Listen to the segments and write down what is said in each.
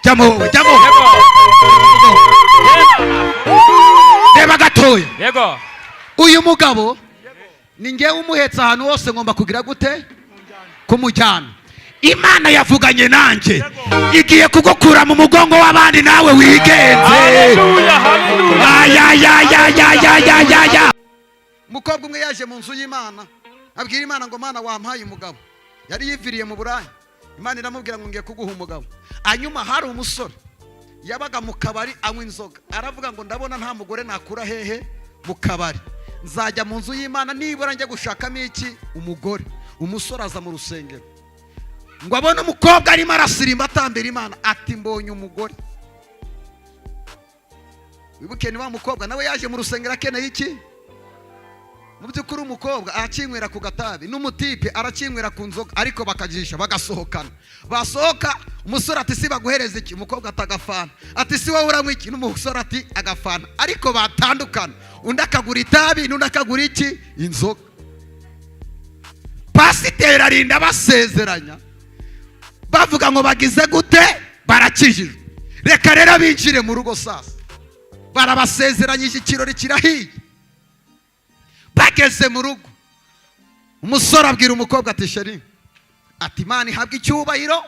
jamo reba gatoya. Yego. Uyu mugabo ni ngewe umuhetsa ahantu hose ngomba kugira gute kumujyana. Imana yavuganye nanjye igiye kugukura mu mugongo w'abandi nawe wigenze. Haleluya. Mukobwa umwe yaje mu nzu y'Imana abwira Imana ngo Mana wampaye umugabo. Yari yiviriye mu Burayi. Imana iramubwira ngo ngiye kuguha umugabo. Anyuma hari umusore yabaga mu kabari anywa inzoga. Aravuga ngo ndabona nta mugore nakura hehe mu kabari. Nzajya mu nzu y'Imana nibura njye gushakamo iki umugore. Umusore aza mu rusengero ngo abone umukobwa arimo arasirimba atambira Imana ati mbonye umugore. Wibuke ni wa mukobwa nawe yaje mu rusengero akeneye iki? Mu by'ukuri umukobwa arakinywera ku gatabi n'umutipe arakinywera ku nzoga ariko bakajisha bagasohokana. Basohoka umusore ati si baguhereza iki? Umukobwa atagafana. Ati si wowe uranywa iki? N'umusore ati agafana. Ariko batandukana. Undi akagura itabi n'undi akagura iki? Inzoga. Pasiteri arinda basezeranya bavuga ngo bagize gute barakijijwe. Reka rero binjire mu rugo sasa. Barabasezeranyije ikirori kirahiye. Bageze mu rugo umusore abwira umukobwa ati sheri ati Imana ihabwa icyubahiro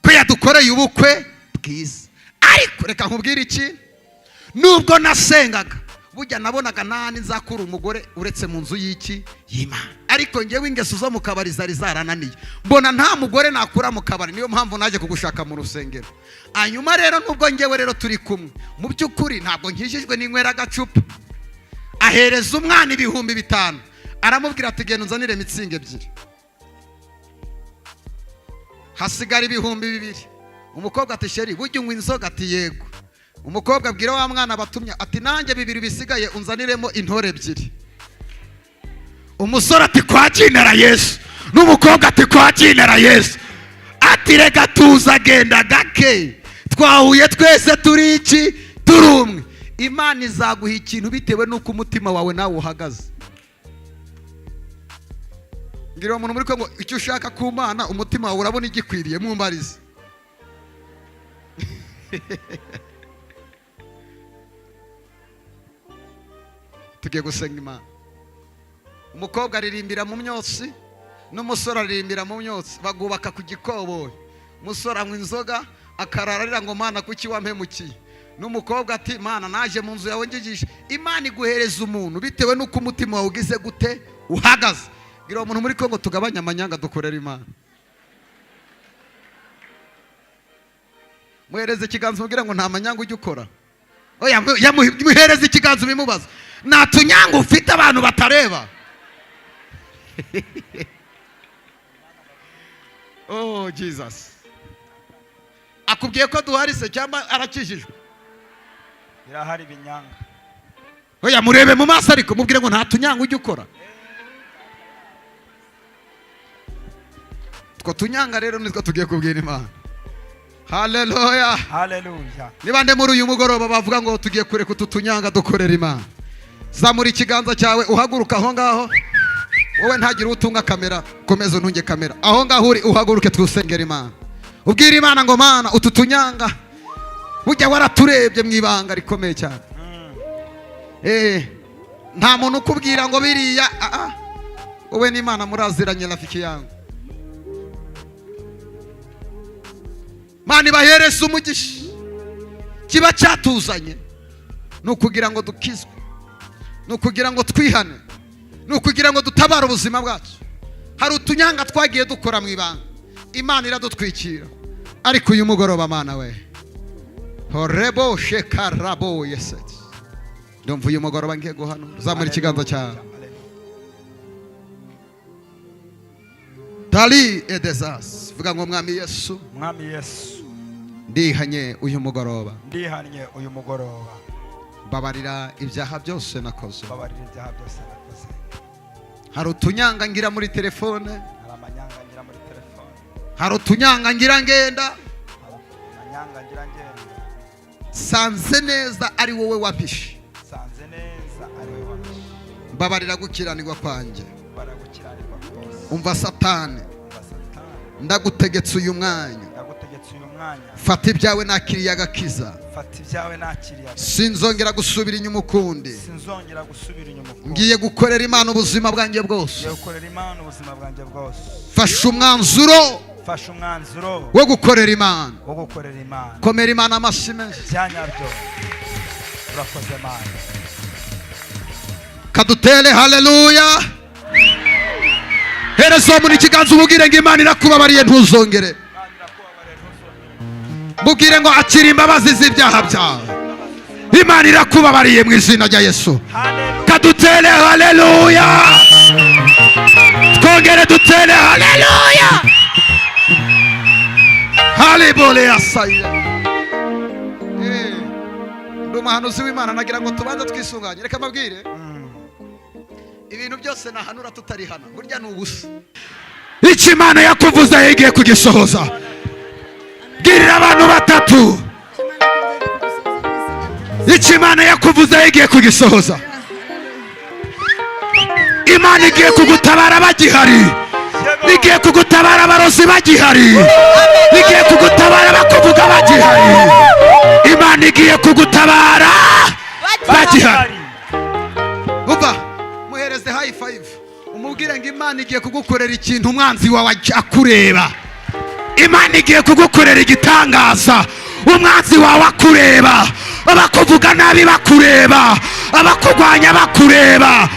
ko yadukoreye ubukwe bwiza. Ariko reka nkubwire iki, nubwo nasengaga burya nabonaga nani nzakura umugore uretse mu nzu y'iki y'Imana. Ariko ngewe ingeso zo mu kabari zari zarananiye, mbona nta mugore nakura mu kabari, niyo mpamvu naje kugushaka mu rusengero. Hanyuma rero nubwo ngewe rero turi kumwe mu by'ukuri ntabwo nkijijwe n'inywera agacupa. Ahereza umwana 5,000 aramubwira ati genda unzanire mitsingi 2. Hasigara 2,000. Umukobwa ati sheri burya unywa inzoga? Ati yego. Umukobwa abwira wa mwana batumye ati nanjye 2 bisigaye unzaniremo intore 2. Umusore ati kwakinera Yesu. N'umukobwa ati kwakinera Yesu. Ati rega tuza genda gake twahuye twese turi iki turi umwe. Imana izaguha ikintu bitewe nuko umutima wawe nawe uhagaze. Ngira umuntu muri ko ngo icyo ushaka ku Mana umutima wawe urabona igikwiriye mumbarize. Tugiye gusenga Imana. Umukobwa aririmbira mu myotsi n'umusore aririmbira mu myotsi, bagubaka ku gikoboyi. Umusore anywa inzoga akararira ngo Mana kuki wampemukiye. N'umukobwa ati Mana naje mu nzu yawe ngigisha. Imana iguhereza umuntu bitewe nuko umutima wawe ugize gute uhagaze. Ngira umuntu muri ko ngo tugabanya amanyanga dukorera Imana. Muhereze ikiganza mubwira ngo nta manyanga ujye ukora. Oya muhereze ikiganza bimubaza nta tunyanga ufite abantu batareba. Oh Jesus. Akubwiye ko duharise cyangwa arakijijwe? Birahari binyanga. Oya murebe mu maso ariko mubwire ngo nta tunyanga ujye ukora. Two tunyanga rero nitwo tugiye kubwira Imana. Haleluya. Haleluya. Nibande muri uyu mugoroba bavuga ngo tugiye kureka ututunyanga dukorera Imana. Zamura ikiganza cyawe uhaguruka aho ngaho. Wowe ntagira utunga kamera, komeza untunge kamera. Aho ngaho uri uhaguruke twusengera Imana. Ubwira Imana ngo Mana ututunyanga burya waraturebye mu ibanga rikomeye cyane. Nta muntu ukubwira ngo biriya wowe n'Imana muraziranye rafiki yangu. Mana ibahereze umugisha. Kiba cyatuzanye nukugira ngo dukizwe, nukugira ngo twihane, nukugira ngo dutabare ubuzima bwacu. Hari utunyanga twagiye dukora mu ibanga, Imana iradutwikira. Ariko uyu mugoroba Mana we horebo shekarabo yeset. Ndumva uyu mugoroba ngiye guhanura. Zamura ikiganza cyawe. Dali edesas. Vuga ngo Mwami Yesu. Mwami Yesu. Ndihanye uyu mugoroba. Ndihanye uyu mugoroba. Babarira ibyaha byose nakoze. Babarira ibyaha byose nakoze. Hari utunyanga ngira muri telefone. Hari amanyanga ngira muri telefone. Hari utunyanga ngira ngenda. Hari amanyanga ngira ngenda. Sanze neza ari wowe wapishe. Sanze neza ari wowe wapishe. Babarira gukiranirwa kwanjye. Babarira gukiranirwa kose. Umva Satani. Ndagutegetse uyu mwanya. Ndagutegetse uyu umwanya fata ibyawe nakiriye agakiza fata ibyawe nakiriye sinzongera gusubira inyuma ukundi sinzongera gusubira inyuma ngiye gukorera Imana ubuzima bwanjye bwose ngiye gukorera Imana ubuzima bwanjye bwose fasha umwanzuro wo gukorera Imana komera Imana amashyi menshi byanyabyo urakoze Imana kadutere haleluya herezo muri kiganza ubugire ngo Imana irakubabariye ntuzongere mubwire ngo akira imbabazi z'ibyaha byawe Imana irakubabariye mu izina rya Yesu kadutere haleluya twongere dutere haleluya haleluya saya ndi umuhanuzi w'Imana nagira ngo tubanze twisunganye reka mabwire ibintu byose nahanura tutari hano burya ni ubusa icyo Imana yakuvuze yigiye kugisohoza girira abantu batatu icyo Imana yakuvuze yigiye kugisohoza Imana igiye kugutabara bagihari igiye kugutabara abarozi bagihari igiye kugutabara bakuvuga bagihari Imana igiye kugutabara bagihari uva muhereze high five umubwire ngo Imana igiye kugukorera ikintu umwanzi wawe akureba Imana igiye kugukorera igitangaza umwanzi wawe akureba abakuvuga nabi bakureba abakugwanya bakureba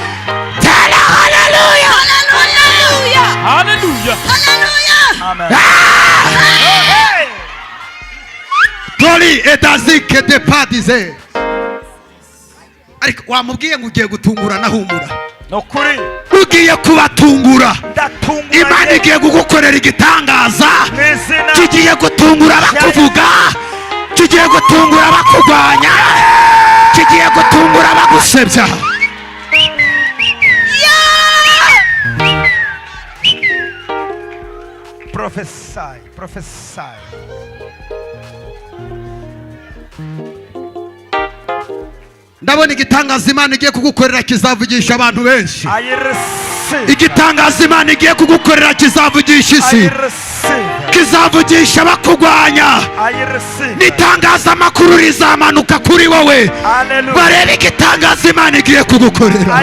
tera haleluya haleluya haleluya amen Doli edazike de padize ariko wamubwiye ngo ugiye gutungura nahumura nokuri ugiye kubatungura Imana igiye kugukorera igitangaza kigiye gutungura abakuvuga kigiye gutungura abakugwanya kigiye gutungura abagusebya prophesy ndabona igitangaza Imana igiye kugukorera kizavugisha abantu benshi igitangaza Imana igiye kugukorera kizavugisha isi kizavugisha abakugwanya n'itangaza amakuru rizamanuka kuri wowe barebe igitangaza Imana igiye kugukorera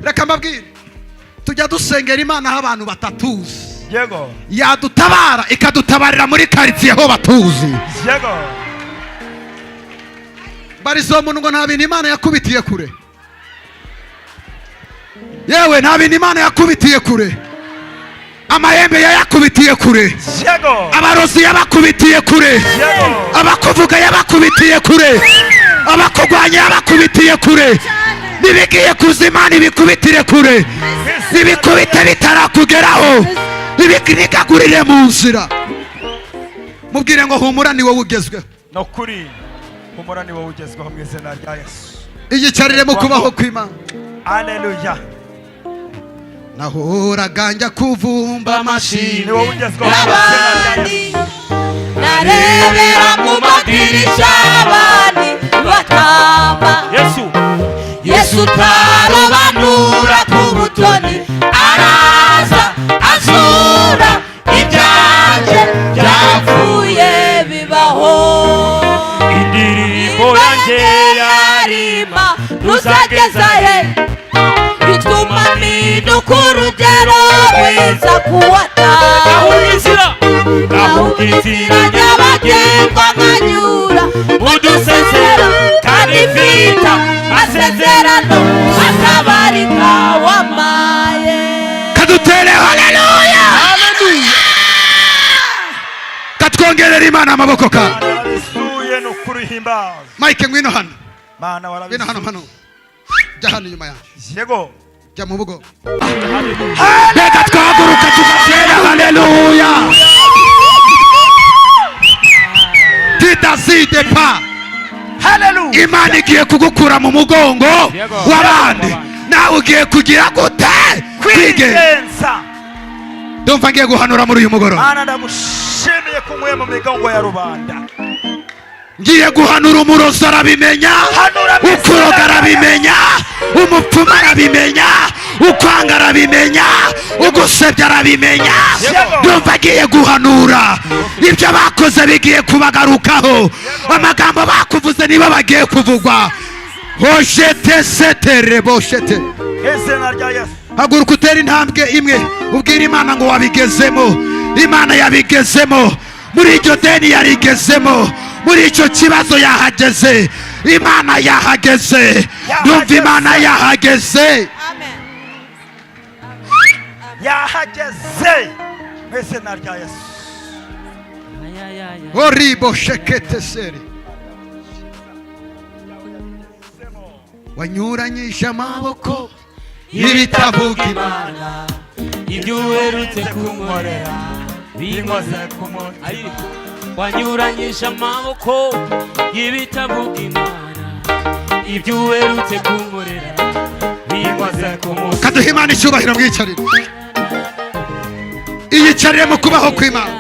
reka mbabwire tujya dusengera Imana aho abantu batatuzi yadutabara ikadutabarira muri karitsiye aho batuzi barizo muntu ngo nta bintu Imana yakubitiye kure yewe nta bintu Imana yakubitiye kure amahembe yayakubitiye kure abarozi yabakubitiye kure abakuvuga yabakubitiye kure abakugwanya yabakubitiye kure nibigiye kuza Imana ibikubitire kure ibikubite bitarakugeraho ibinikagurire mu nzira mubwire ngo humura ni wowe ugezweho nokuri humura ni wowe ugezweho mu izina rya Yesu igicarire mu kubaho kw'Imana haleluya nahoraga njya kuvumba amashini wowe ugezweho mu izina rya Yesu narebera mu madirishya abandi batamba Yesu tarobanura ku butoni araza azura ibyanjye byapfuye bibaho indirimbo yanjye yarima ntuzageza he bituma mpinduka urugero rwiza kuwataha ahubwo inzira nyabagendwa nkanyura udusezera kandi mfita masezerano atabarika wamaye kadutere haleluya katwongerera Imana amaboko ka Mike ngwino hano ngwino hano jya hano inyuma yanjye jya mu bugo reka twahaguruka tugatera haleluya tidaside pa Imana igiye kugukura mu mugongo w'abandi nawe ugiye kugira gute kwigenza ndumva ngiye guhanura muri uyu mugoroba Mana ndagushimiye ko nkuye mu migongo ya rubanda ngiye guhanura umurozi arabimenya ukuroga arabimenya umupfumu arabimenya ukwanga arabimenya, ugusebya arabimenya. Yumva agiye guhanura ibyo bakoze bigiye kubagarukaho, amagambo bakuvuze niba bagiye kuvugwa. Hoshete setere boshete. izina rya Yesu. Haguruka utera intambwe imwe ubwira Imana ngo wabigezemo. Imana yabigezemo, muri iryo deni yarigezemo, muri icyo kibazo yahageze. Imana yahageze, yumva Imana yahageze. Yahageze mu izina rya Yesu. Oribo shekete seri. Wanyuranyije amaboko y'ibitavuga Imana, ibyo uherutse kunkorera binkoze ku mutima. Wanyuranyije amaboko y'ibitavuga Imana, ibyo uherutse kunkorera binkoze ku mutima. Kaduha Imana icyubahiro, mwicarire. Iyicarire mu kubaho kw'Imana.